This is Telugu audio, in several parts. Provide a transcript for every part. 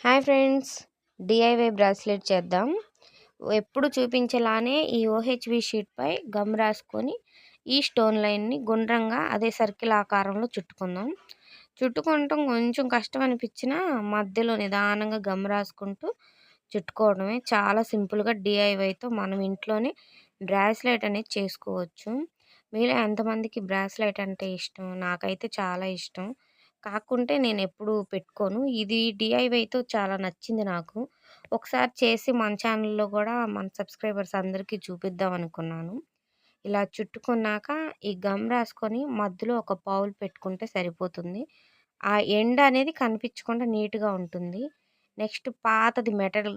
హాయ్ ఫ్రెండ్స్, డిఐవై బ్రాస్లెట్ చేద్దాం. ఎప్పుడు చూపించేలానే ఈ ఓహెచ్వి షీట్పై గమ్ రాసుకొని ఈ స్టోన్ లైన్ని గుండ్రంగా అదే సర్కిల్ ఆకారంలో చుట్టుకుందాం. చుట్టుకోవటం కొంచెం కష్టం అనిపించినా మధ్యలో నిదానంగా గమ్ రాసుకుంటూ చుట్టుకోవడమే. చాలా సింపుల్గా డిఐవైతో మనం ఇంట్లోనే బ్రాస్లెట్ అనేది చేసుకోవచ్చు. మీలో ఎంతమందికి బ్రాస్లెట్ అంటే ఇష్టం? నాకైతే చాలా ఇష్టం. కాకుంటే నేనెప్పుడూ పెట్టుకోను. ఇది డీఐవైతో చాలా నచ్చింది నాకు. ఒకసారి చేసి మన ఛానల్‌లో గూడా మన సబ్స్క్రైబర్స్ అందరికీ చూపిద్దాం అనుకున్నాను. ఇలా చుట్టుకున్నాక ఈ గమ్ రాసుకొని మధ్యలో ఒక పౌల్ పెట్టుకుంటే సరిపోతుంది. ఆ ఎండ్ అనేది కనిపించకుండా నీట్‌గా ఉంటుంది. నెక్స్ట్ పాతది మెటల్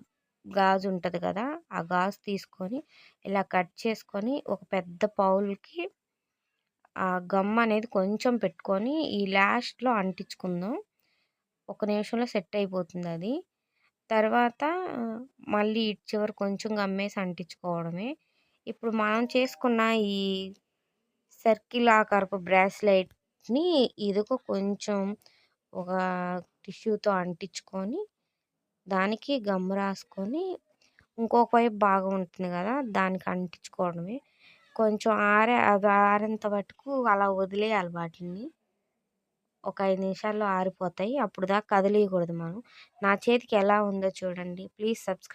గాజు ఉంటది గదా! ఆ గాజు తీసుకొని ఇలా కట్ చేసుకొని ఒక పెద్ద పౌల్‌కి ఆ గమ్ అనేది కొంచెం పెట్టుకొని ఈ లాస్ట్‌లో అంటించుకుందాం. ఒక నిమిషంలో సెట్ అయిపోతుందది. తర్వాత మళ్ళీ ఇటు చివర కొంచెం గమ్మేసి అంటించుకోవడమే. ఇప్పుడు మనం చేసుకున్న ఈ సర్కిల్ ఆకారపు బ్రాస్లెట్‌ని ఇదిగో కొంచెం ఒక టిష్యూతో అంటించుకొని, దానికి గమ్ రాసుకొని, ఇంకొక వైపు భాగం ఉంటుంది గదా! దానికి అంటించుకోవడమే. కొంచెం అది ఆరేంత మటుకు అలా వదిలేయాలి వాటిలిని. ఒక 5 నిమిషాల్లో ఆరిపోతాయి. అప్పుడు దాకా కదిలియకూడదు మనం. నా చేతికి ఎలా ఉందో చూడండి. Please subscribe.